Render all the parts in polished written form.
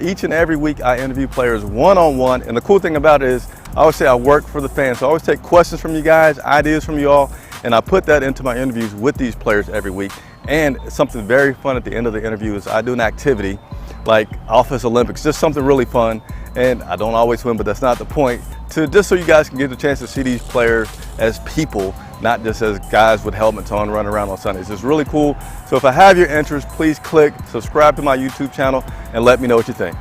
Each and every week I interview players one-on-one, and the cool thing about it is I always say I work for the fans. So I always take questions from you guys, ideas from you all, and I put that into my interviews with these players every week. And something very fun at the end of the interview is I do an activity like Office Olympics, just something really fun. And I don't always win, but that's not the point. Just so you guys can get the chance to see these players as people, not just as guys with helmets on running around on Sundays. It's really cool. So if I have your interest, please click subscribe to my YouTube channel and let me know what you think.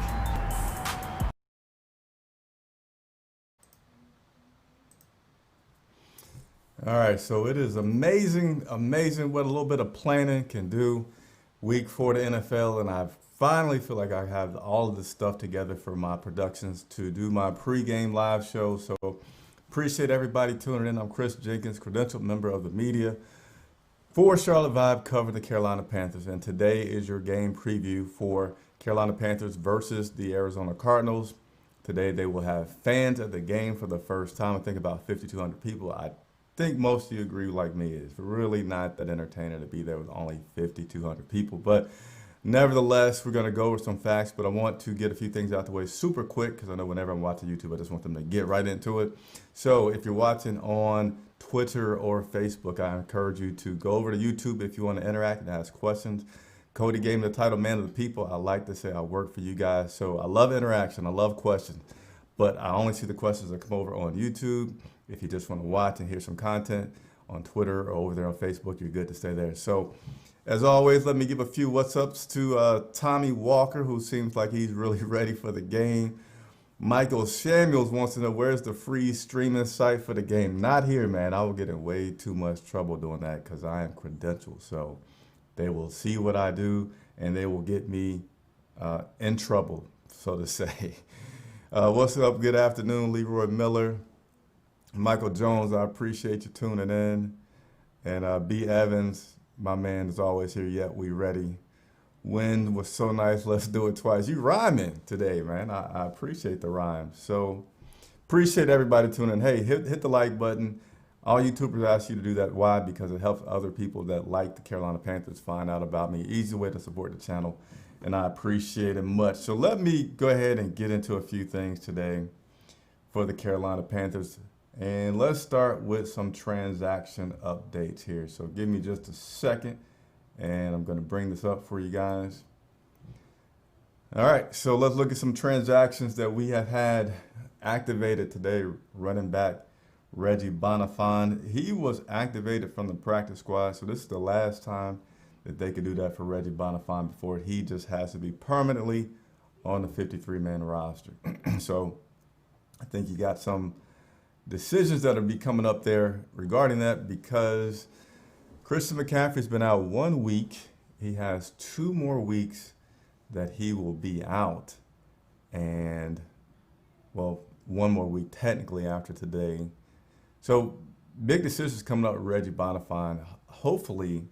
All right, so it is amazing what a little bit of planning can do. Week 4 of the NFL, and I finally feel like I have all of this stuff together for my productions to do my pregame live show. So appreciate everybody tuning in. I'm Chris Jenkins, credentialed member of the media for Charlotte Vibe, covering the Carolina Panthers. And today is your game preview for Carolina Panthers versus the Arizona Cardinals. Today they will have fans at the game for the first time. I think about 5,200 people. I think most of you agree like me. It's really not that entertaining to be there with only 5,200 people. But nevertheless, we're going to go over some facts, but I want to get a few things out the way super quick because I know whenever I'm watching YouTube, I just want them to get right into it. So if you're watching on Twitter or Facebook, I encourage you to go over to YouTube if you want to interact and ask questions. Cody gave me the title Man of the People. I like to say I work for you guys. So I love interaction. I love questions, but I only see the questions that come over on YouTube. If you just want to watch and hear some content on Twitter or over there on Facebook, you're good to stay there. So as always, let me give a few what's ups to Tommy Walker, who seems like he's really ready for the game. Michael Samuels wants to know, where's the free streaming site for the game? Not here, man. I will get in way too much trouble doing that because I am credentialed. So they will see what I do and they will get me in trouble, so to say. What's up? Good afternoon, Leroy Miller. Michael Jones, I appreciate you tuning in. And B. Evans, my man is always here, yet we ready. Wind was so nice, let's do it twice. You rhyming today, man. I appreciate the rhyme. So appreciate everybody tuning in. Hey, hit the like button. All YouTubers ask you to do that. Why? Because it helps other people that like the Carolina Panthers find out about me. Easy way to support the channel, and I appreciate it much. So let me go ahead and get into a few things today for the Carolina Panthers. And let's start with some transaction updates here. So give me just a second, and I'm going to bring this up for you guys. All right, so let's look at some transactions that we have had activated today. Running back Reggie Bonifant, he was activated from the practice squad, so this is the last time that they could do that for Reggie Bonifant before he just has to be permanently on the 53-man roster. So I think you got some decisions that will be coming up there regarding that, because Christian McCaffrey's been out 1 week. He has 2 more weeks that he will be out. And, well, 1 more week technically after today. So big decisions coming up with Reggie Bonifant. Hopefully,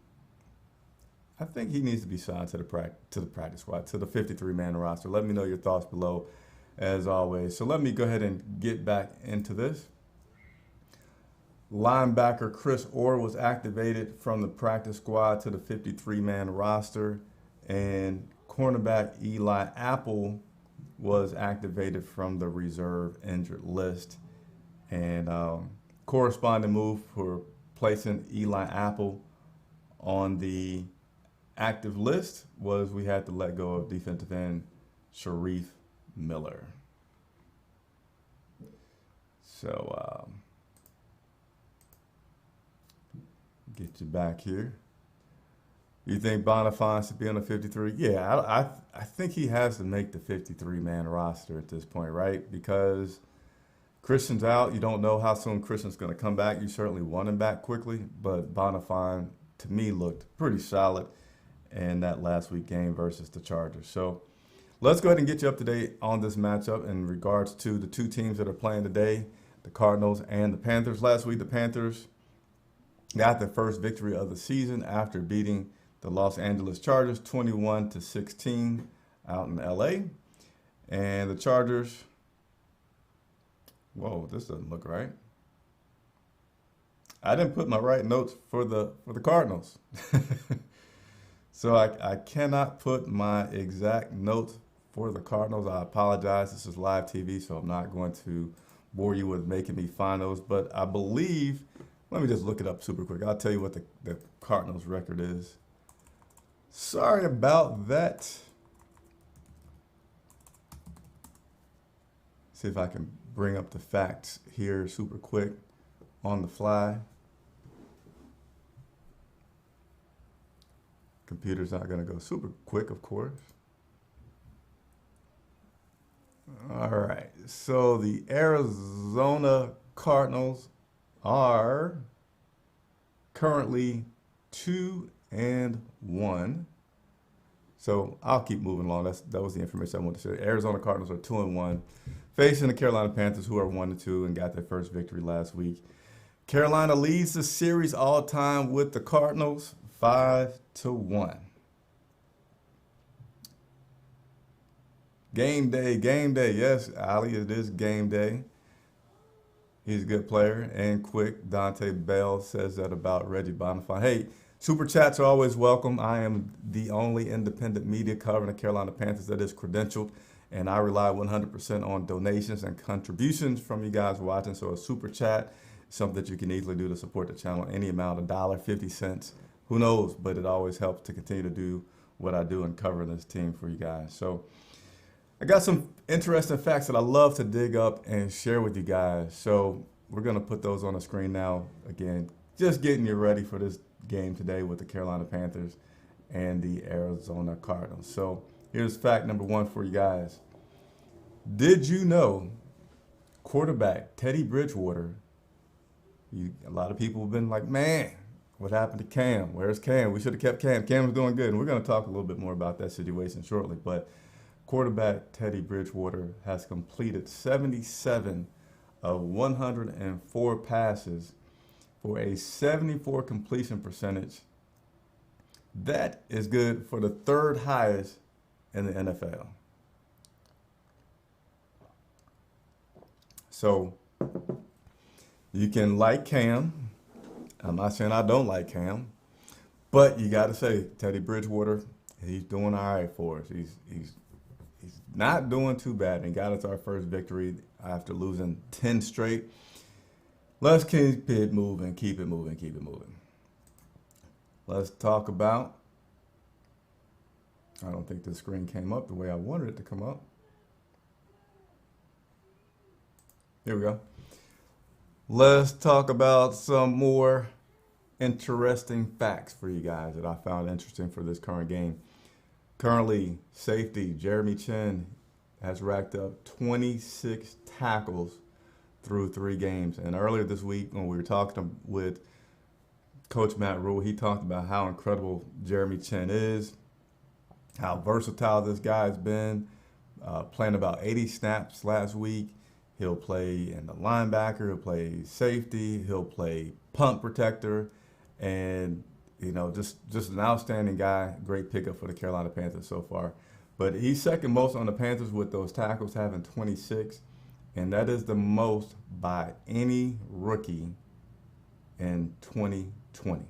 I think he needs to be signed to the practice squad, to the 53-man roster. Let me know your thoughts below, as always. So let me go ahead and get back into this. Linebacker Chris Orr was activated from the practice squad to the 53-man roster, and cornerback Eli Apple was activated from the reserve injured list. And corresponding move for placing Eli Apple on the active list was we had to let go of defensive end Sharif Miller. So get you back here. You think Bonifant should be on the 53? Yeah, I think he has to make the 53-man roster at this point, right? Because Christian's out. You don't know how soon Christian's going to come back. You certainly want him back quickly, but Bonifant, to me, looked pretty solid in that last week game versus the Chargers. So let's go ahead and get you up to date on this matchup in regards to the 2 teams that are playing today, the Cardinals and the Panthers. Last week, the Panthers got their first victory of the season after beating the Los Angeles Chargers 21-16 out in LA. And the Chargers, whoa, this doesn't look right. I didn't put my right notes for the Cardinals. So I cannot put my exact notes for the Cardinals. I apologize. This is live TV, so I'm not going to bore you with making me find those. But I believe, let me just look it up super quick. I'll tell you what the Cardinals record is. Sorry about that. See if I can bring up the facts here super quick on the fly. Computer's not going to go super quick, of course. All right, so the Arizona Cardinals are currently 2-1. So I'll keep moving along. That was the information I wanted to share. Arizona Cardinals are 2-1, facing the Carolina Panthers, who are 1-2 and got their first victory last week. Carolina leads the series all time with the Cardinals 5-1. Game day. Yes, Ali, it is game day. He's a good player and quick. Dante Bell says that about Reggie Bonifant. Hey, super chats are always welcome. I am the only independent media covering the Carolina Panthers that is credentialed, and I rely 100% on donations and contributions from you guys watching. So a super chat is something that you can easily do to support the channel. Any amount, $1, 50 cents, who knows? But it always helps to continue to do what I do and cover this team for you guys. So I got some interesting facts that I love to dig up and share with you guys. So we're going to put those on the screen now. Again, just getting you ready for this game today with the Carolina Panthers and the Arizona Cardinals. So here's fact number one for you guys. Did you know quarterback Teddy Bridgewater, a lot of people have been like, man, what happened to Cam? Where's Cam? We should have kept Cam. Cam's doing good. And we're going to talk a little bit more about that situation shortly. But quarterback Teddy Bridgewater has completed 77 of 104 passes for a 74 completion percentage. That is good for the third highest in the NFL. So you can like Cam. I'm not saying I don't like Cam, but you got to say Teddy Bridgewater, he's doing all right for us. He's not doing too bad, and got us our first victory after losing 10 straight. Let's keep it moving, keep it moving. Let's talk about, I don't think the screen came up the way I wanted it to come up. Here we go. Let's talk about some more interesting facts for you guys that I found interesting for this current game. Currently, safety Jeremy Chin has racked up 26 tackles through 3 games. And earlier this week, when we were talking with Coach Matt Rule, he talked about how incredible Jeremy Chin is, how versatile this guy's been, playing about 80 snaps last week. He'll play in the linebacker, he'll play safety, he'll play punt protector, and just an outstanding guy. Great pickup for the Carolina Panthers so far. But he's second most on the Panthers with those tackles, having 26. And that is the most by any rookie in 2020.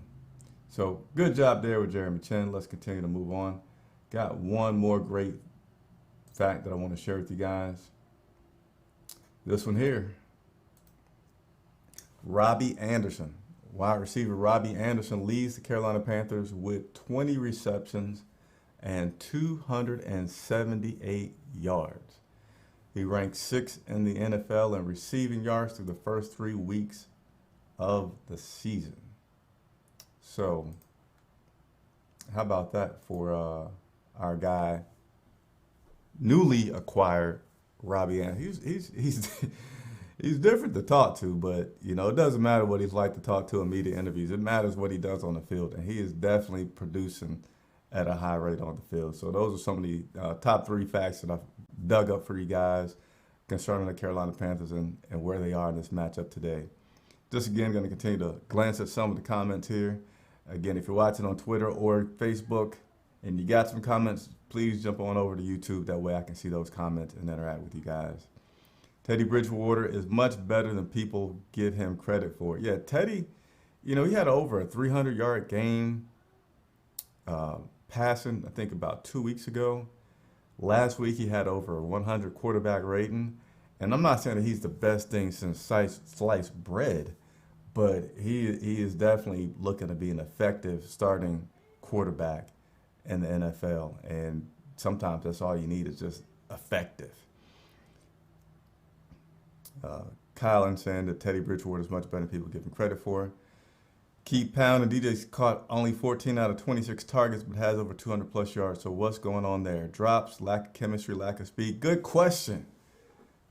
So good job there with Jeremy Chin. Let's continue to move on. Got one more great fact that I want to share with you guys. This one here. Robbie Anderson. Wide receiver Robbie Anderson leads the Carolina Panthers with 20 receptions and 278 yards. He ranks 6th in the NFL in receiving yards through the first 3 weeks of the season. So, how about that for our guy, newly acquired Robbie Anderson? He's different to talk to, but it doesn't matter what he's like to talk to in media interviews. It matters what he does on the field, and he is definitely producing at a high rate on the field. So those are some of the top 3 facts that I've dug up for you guys concerning the Carolina Panthers and where they are in this matchup today. Just again, going to continue to glance at some of the comments here. Again, if you're watching on Twitter or Facebook and you got some comments, please jump on over to YouTube. That way I can see those comments and interact with you guys. Teddy Bridgewater is much better than people give him credit for. Yeah, Teddy, he had over a 300-yard game passing, I think, about 2 weeks ago. Last week he had over 100 quarterback rating, and I'm not saying that he's the best thing since sliced bread, but he is definitely looking to be an effective starting quarterback in the NFL, and sometimes that's all you need is just effective. Kylan saying that Teddy Bridgewater is much better than people give him credit for. Keep pounding. DJ's caught only 14 out of 26 targets, but has over 200 plus yards. So what's going on there? Drops, lack of chemistry, lack of speed. Good question.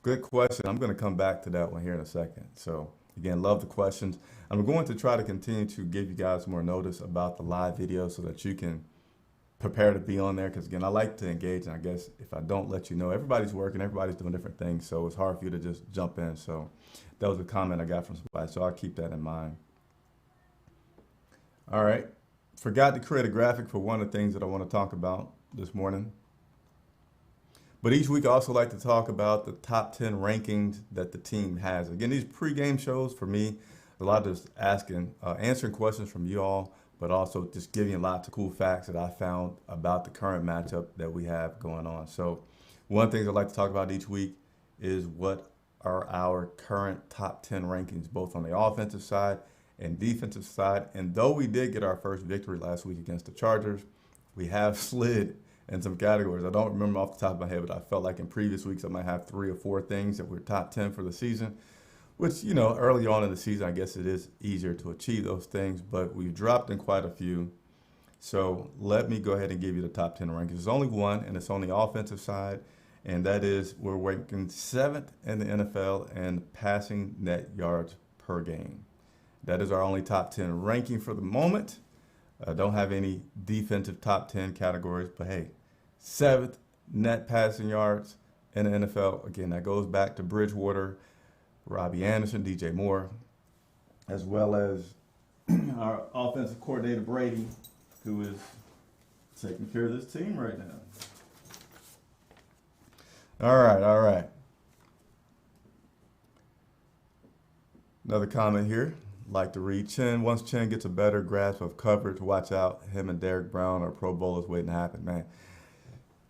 Good question. I'm going to come back to that one here in a second. So again, love the questions. I'm going to try to continue to give you guys more notice about the live video so that you can prepare to be on there. Because again, I like to engage, and I guess if I don't let you know, everybody's working, everybody's doing different things. So it's hard for you to just jump in. So that was a comment I got from somebody. So I'll keep that in mind. All right. Forgot to create a graphic for one of the things that I want to talk about this morning. But each week I also like to talk about the top 10 rankings that the team has. Again, these pregame shows for me, a lot of just answering questions from you all, but also just giving you lots of cool facts that I found about the current matchup that we have going on. So one of the things I like to talk about each week is what are our current top 10 rankings, both on the offensive side and defensive side. And though we did get our first victory last week against the Chargers, we have slid in some categories. I don't remember off the top of my head, but I felt like in previous weeks I might have 3 or 4 things that were top 10 for the season, which, you know, early on in the season, I guess it is easier to achieve those things, but we've dropped in quite a few. So let me go ahead and give you the top 10 rankings. There's only one, and it's on the offensive side, and that is we're ranking 7th in the NFL in passing net yards per game. That is our only top 10 ranking for the moment. Don't have any defensive top 10 categories, but hey, 7th net passing yards in the NFL. Again, that goes back to Bridgewater, Robbie Anderson, DJ Moore, as well as our offensive coordinator Brady, who is taking care of this team right now. All right. Another comment here. Like to read Chin. Once Chin gets a better grasp of coverage, watch out. Him and Derek Brown are Pro Bowlers waiting to happen, man.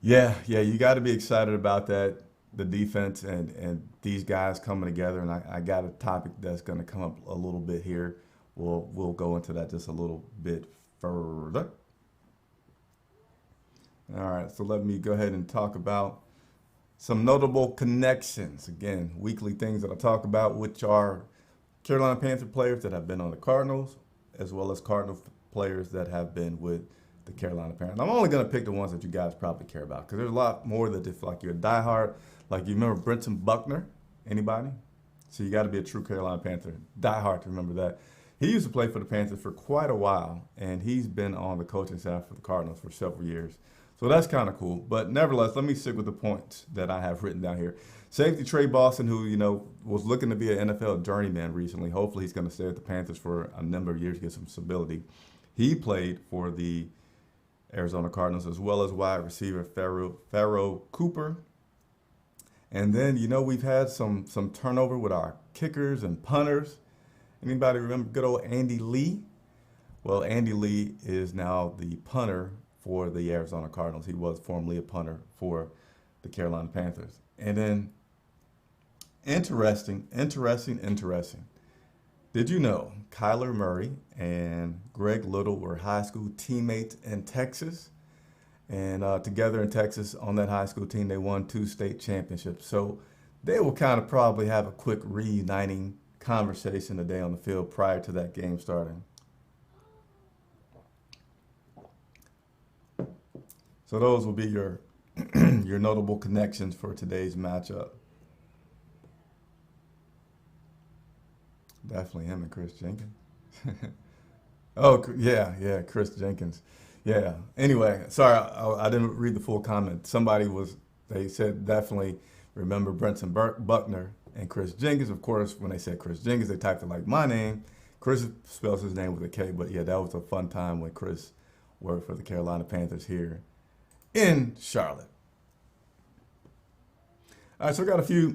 Yeah, you got to be excited about that, the defense and these guys coming together. And I got a topic that's going to come up a little bit here. We'll go into that just a little bit further. All right, so let me go ahead and talk about some notable connections. Again, weekly things that I talk about, which are Carolina Panther players that have been on the Cardinals, as well as Cardinal players that have been with the Carolina Panthers. I'm only going to pick the ones that you guys probably care about, because there's a lot more that if like you're a diehard, like you remember Brenton Buckner, anybody? So you got to be a true Carolina Panther diehard to remember that. He used to play for the Panthers for quite a while, and he's been on the coaching staff for the Cardinals for several years. So that's kind of cool. But nevertheless, let me stick with the points that I have written down here. Safety Trey Boston, who, you know, was looking to be an NFL journeyman recently. Hopefully he's going to stay at the Panthers for a number of years to get some stability. He played for the Arizona Cardinals, as well as wide receiver Pharaoh Cooper. And then, you know, we've had some turnover with our kickers and punters. Anybody remember good old Andy Lee? Well, Andy Lee is now the punter for the Arizona Cardinals. He was formerly a punter for the Carolina Panthers. And then, interesting. Did you know Kyler Murray and Greg Little were high school teammates in Texas? And together in Texas on that high school team, they won 2 state championships. So they will kind of probably have a quick reuniting conversation today on the field prior to that game starting. So those will be your your notable connections for today's matchup. Definitely him and Chris Jenkins. Oh, yeah, Chris Jenkins. Yeah. Anyway, sorry, I didn't read the full comment. They said definitely remember Brenton Buckner and Chris Jenkins. Of course, when they said Chris Jenkins, they typed it like my name. Chris spells his name with a K, but yeah, that was a fun time when Chris worked for the Carolina Panthers here in Charlotte. All right, so I got a few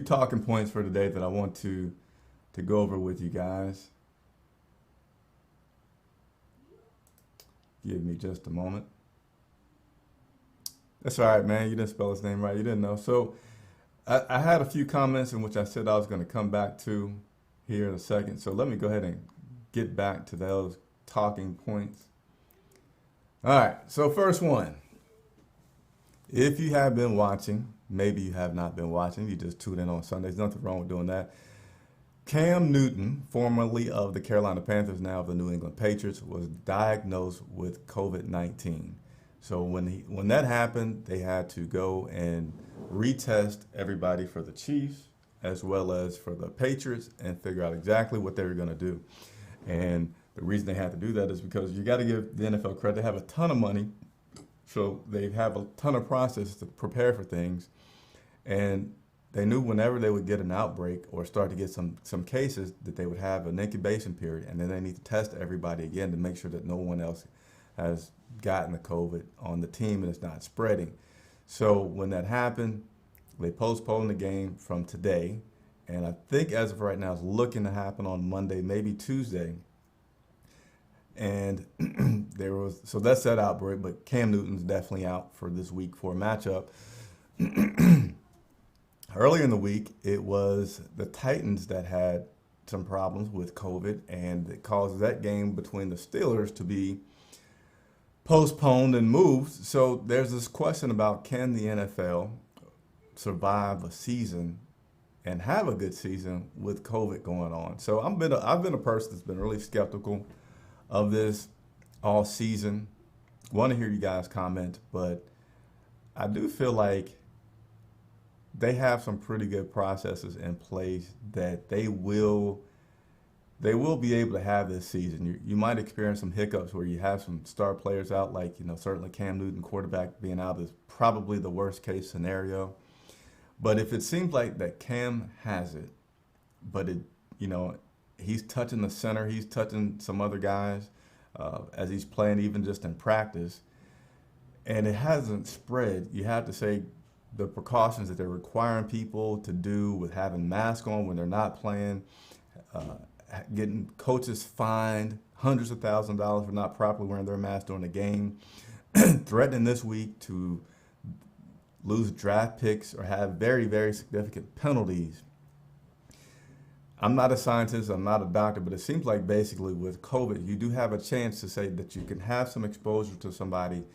talking points for today that I want to go over with you guys. Give me just a moment. That's all right, man. You didn't spell his name right. You didn't know. So I had a few comments in which I said I was going to come back to here in a second. So let me go ahead and get back to those talking points. All right. So first one, if you have been watching, maybe you have not been watching, you just tune in on Sundays. Nothing wrong with doing that. Cam Newton, formerly of the Carolina Panthers, now of the New England Patriots, was diagnosed with COVID-19. So when that happened, they had to go and retest everybody for the Chiefs as well as for the Patriots and figure out exactly what they were going to do. And the reason they had to do that is because you got to give the NFL credit. They have a ton of money, so they have a ton of process to prepare for things. And they knew whenever they would get an outbreak or start to get some cases that they would have an incubation period, and then they need to test everybody again to make sure that no one else has gotten the COVID on the team and it's not spreading. So when that happened, they postponed the game from today, and I think as of right now it's looking to happen on Monday, maybe Tuesday. And so that's that outbreak, but Cam Newton's definitely out for this week 4 matchup. Earlier in the week, it was the Titans that had some problems with COVID, and it caused that game between the Steelers to be postponed and moved. So there's this question about, can the NFL survive a season and have a good season with COVID going on? So I've been a person that's been really skeptical of this all season. Want to hear you guys comment, but I do feel like they have some pretty good processes in place that they will be able to have this season. You might experience some hiccups where you have some star players out, like, certainly Cam Newton, quarterback, being out is probably the worst case scenario. But if it seems like that Cam has it, but he's touching the center, he's touching some other guys as he's playing, even just in practice, and it hasn't spread, you have to say the precautions that they're requiring people to do with having masks on when they're not playing, getting coaches fined hundreds of thousands of dollars for not properly wearing their mask during the game, threatening this week to lose draft picks or have very, very significant penalties. I'm not a scientist, I'm not a doctor, but it seems like basically with COVID, you do have a chance to say that you can have some exposure to somebody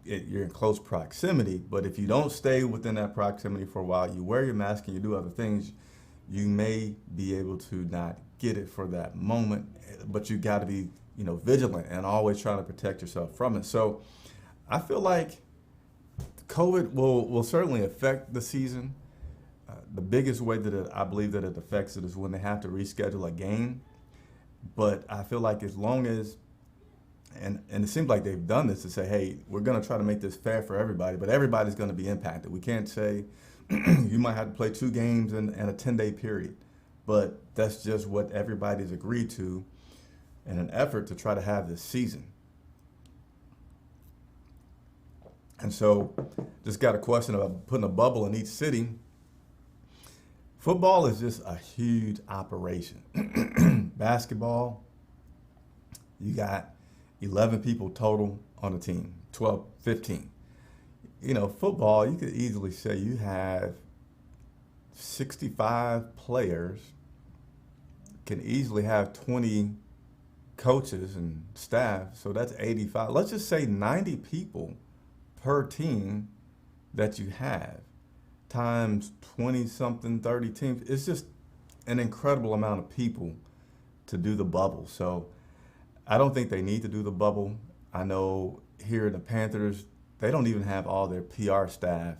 you're in close proximity, but if you don't stay within that proximity for a while, you wear your mask and you do other things, you may be able to not get it for that moment, but you got to be, vigilant and always try to protect yourself from it. So I feel like COVID will certainly affect the season. The biggest way that I believe that it affects it is when they have to reschedule a game. But I feel like as long as And it seems like they've done this to say, hey, we're going to try to make this fair for everybody, but everybody's going to be impacted. We can't say you might have to play 2 games in a 10-day period, but that's just what everybody's agreed to in an effort to try to have this season. And so just got a question about putting a bubble in each city. Football is just a huge operation. Basketball, you got 11 people total on a team, 12, 15. Football, you could easily say you have 65 players, can easily have 20 coaches and staff, so that's 85. Let's just say 90 people per team that you have, times 20-something, 30 teams. It's just an incredible amount of people to do the bubble. So I don't think they need to do the bubble. I know here in the Panthers, they don't even have all their PR staff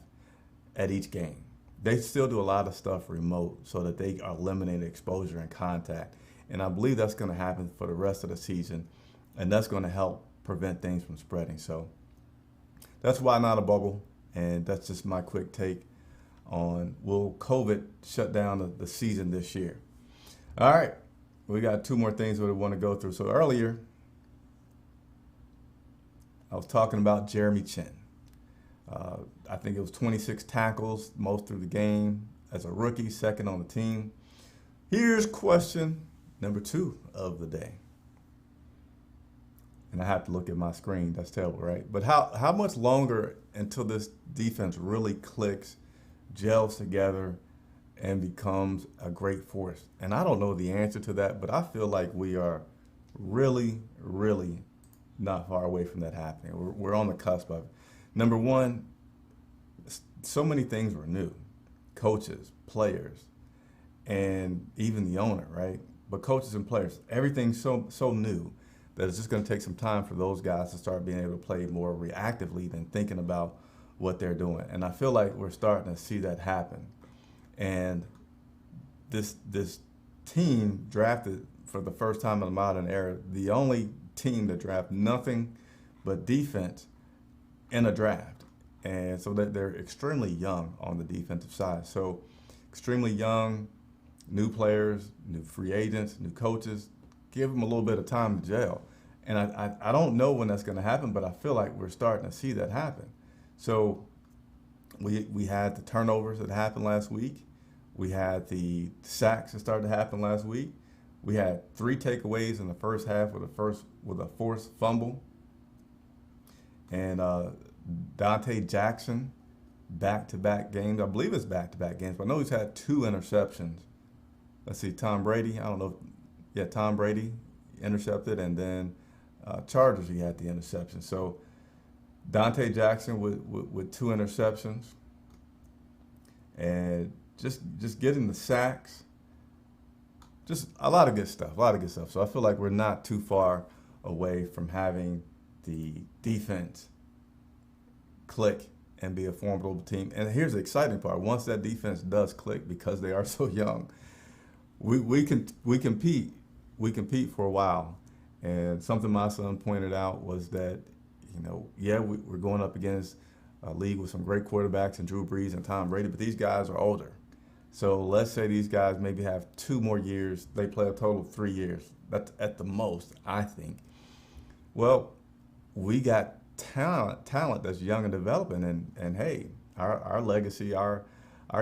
at each game. They still do a lot of stuff remote so that they are eliminating exposure and contact. And I believe that's going to happen for the rest of the season, and that's going to help prevent things from spreading. So that's why not a bubble, and that's just my quick take on will COVID shut down the season this year. All right. We got 2 more things that we want to go through. So earlier, I was talking about Jeremy Chin. I think it was 26 tackles, most through the game as a rookie, second on the team. Here's question number 2 of the day. and I have to look at my screen. That's terrible, right? But how much longer until this defense really clicks, gels together, and becomes a great force? And I don't know the answer to that, but I feel like we are really, really not far away from that happening. We're on the cusp of it. Number one, so many things were new. Coaches, players, and even the owner, right? But coaches and players, everything's so new that it's just going to take some time for those guys to start being able to play more reactively than thinking about what they're doing. And I feel like we're starting to see that happen. And this team drafted for the first time in the modern era, the only team that drafted nothing but defense in a draft. And so that they're extremely young on the defensive side. So extremely young, new players, new free agents, new coaches. Give them a little bit of time to gel. And I don't know when that's going to happen, but I feel like we're starting to see that happen. So we had the turnovers that happened last week. We had the sacks that started to happen last week. We had 3 takeaways in the first half with a forced fumble. And Dante Jackson, back-to-back games. I believe it's back-to-back games, but I know he's had 2 interceptions. Let's see, Tom Brady, I don't know. Yeah, Tom Brady intercepted, and then Chargers, he had the interception. So Dante Jackson with 2 interceptions, and just getting the sacks. Just a lot of good stuff, So I feel like we're not too far away from having the defense click and be a formidable team. And here's the exciting part. Once that defense does click, because they are so young, we compete for a while. And something my son pointed out was that, we're going up against a league with some great quarterbacks and Drew Brees and Tom Brady, but these guys are older. So let's say these guys maybe have 2 more years. They play a total of 3 years. That's at the most, I think. Well, we got talent that's young and developing, and hey, our legacy, our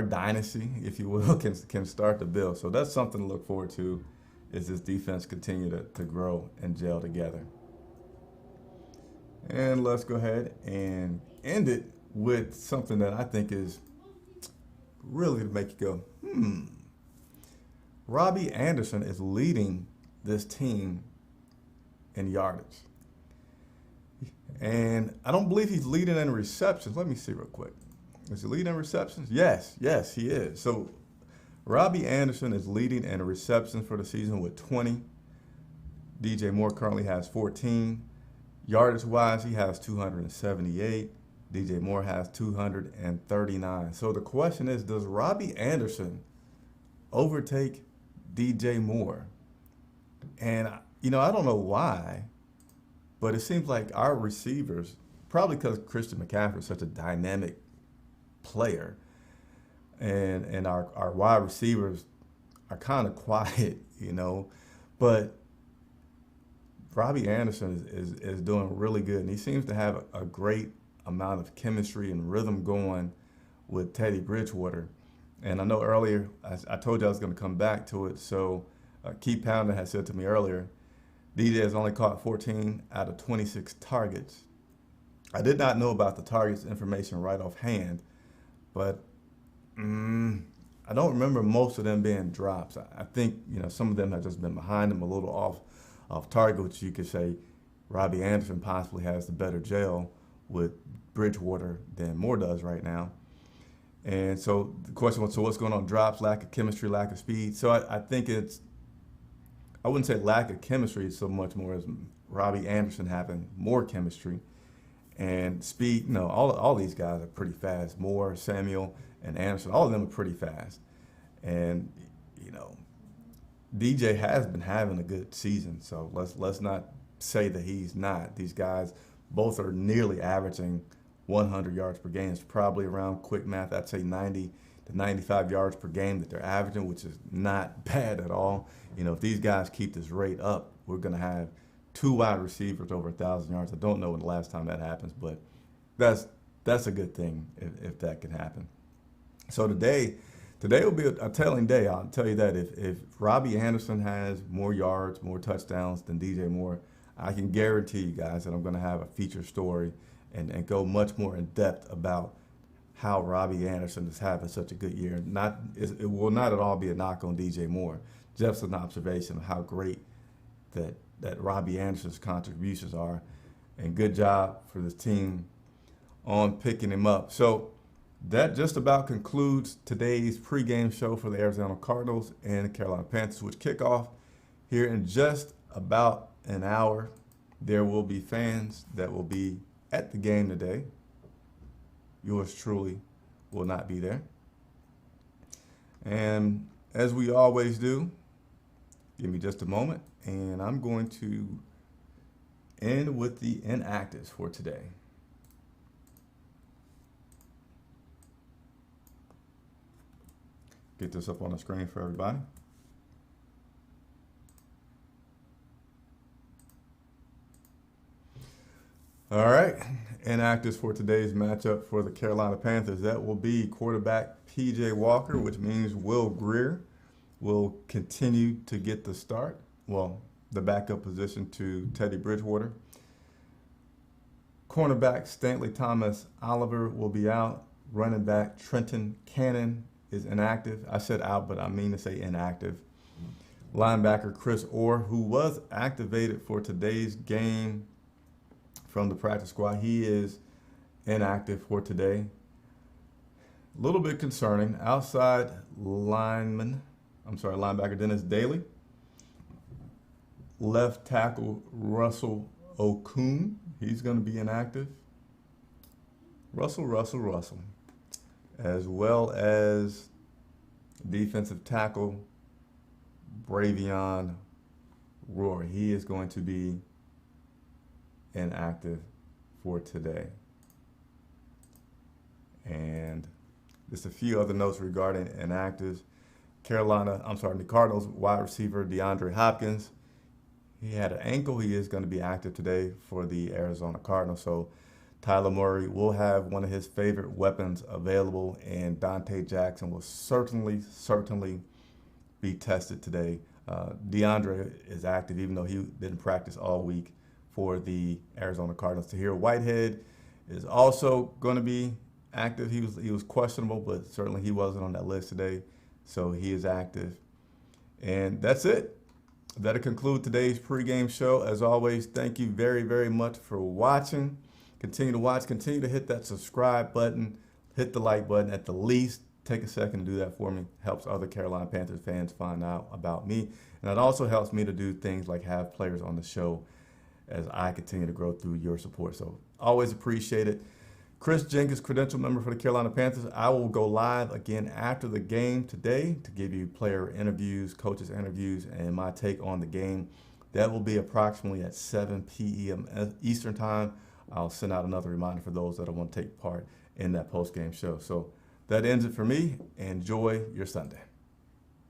dynasty, if you will, can start to build. So that's something to look forward to, is this defense continue to grow and gel together. And let's go ahead and end it with something that I think is really to make you go, Robbie Anderson is leading this team in yardage. And I don't believe he's leading in receptions. Let me see real quick. Is he leading in receptions? Yes, he is. So Robbie Anderson is leading in receptions for the season with 20. DJ Moore currently has 14. Yardage-wise, he has 278. DJ Moore has 239. So the question is, does Robbie Anderson overtake DJ Moore? And, I don't know why, but it seems like our receivers, probably because Christian McCaffrey is such a dynamic player, and our wide receivers are kind of quiet, but Robbie Anderson is doing really good, and he seems to have a great amount of chemistry and rhythm going with Teddy Bridgewater. And I know earlier, I told you I was going to come back to it, so Keith Pounder had said to me earlier, DJ has only caught 14 out of 26 targets. I did not know about the targets information right offhand, but I don't remember most of them being drops. I think, some of them have just been behind him, a little off target, which you could say Robbie Anderson possibly has the better gel with Bridgewater than Moore does right now. And so the question was, so what's going on? Drops, lack of chemistry, lack of speed. So I think I wouldn't say lack of chemistry so much more as Robbie Anderson having more chemistry and speed. All these guys are pretty fast. Moore, Samuel, and Anderson, all of them are pretty fast. And, DJ has been having a good season, so let's not say that he's not. These guys both are nearly averaging 100 yards per game. It's probably around, quick math, I'd say 90 to 95 yards per game that they're averaging, which is not bad at all. If these guys keep this rate up, we're going to have 2 wide receivers over 1,000 yards. I don't know when the last time that happens, but that's a good thing if that can happen. So today will be a telling day. I'll tell you that. If Robbie Anderson has more yards, more touchdowns than DJ Moore, I can guarantee you guys that I'm going to have a feature story and go much more in depth about how Robbie Anderson is having such a good year. It will not at all be a knock on DJ Moore, just an observation of how great that Robbie Anderson's contributions are, and good job for this team on picking him up. So that just about concludes today's pregame show for the Arizona Cardinals and the Carolina Panthers, which kick off here in just about an hour. There will be fans that will be at the game today. Yours truly will not be there. And as we always do, give me just a moment, and I'm going to end with the inactives for today. Get this up on the screen for everybody. All right, inactives for today's matchup for the Carolina Panthers. That will be quarterback P.J. Walker, which means Will Grier will continue to get the start. Well, the backup position to Teddy Bridgewater. Cornerback Stanley Thomas Oliver will be out. Running back Trenton Cannon is inactive. I said out, but I mean to say inactive. Linebacker Chris Orr, who was activated for today's game from the practice squad, he is inactive for today. A little bit concerning. Outside linebacker Dennis Daly. Left tackle Russell Okung, he's going to be inactive. Russell. As well as defensive tackle Bravion Roar. He is going to be inactive for today. And just a few other notes regarding inactives. The Cardinals wide receiver Deandre Hopkins. He had an ankle. He is going to be active today for the Arizona Cardinals. So Tyler Murray will have one of his favorite weapons available, and Dante Jackson will certainly be tested today. Deandre is active, even though he didn't practice all week for the Arizona Cardinals. Tahir Whitehead is also going to be active. He was questionable, but certainly he wasn't on that list today, so he is active. And that's it. That'll conclude today's pregame show. As always, thank you very, very much for watching. Continue to watch. Continue to hit that subscribe button. Hit the like button. At the least, take a second to do that for me. Helps other Carolina Panthers fans find out about me. And it also helps me to do things like have players on the show as I continue to grow through your support. So always appreciate it. Chris Jenkins, credential member for the Carolina Panthers. I will go live again after the game today to give you player interviews, coaches interviews, and my take on the game. That will be approximately at 7 p.m. Eastern time. I'll send out another reminder for those that want to take part in that post-game show. So that ends it for me. Enjoy your Sunday.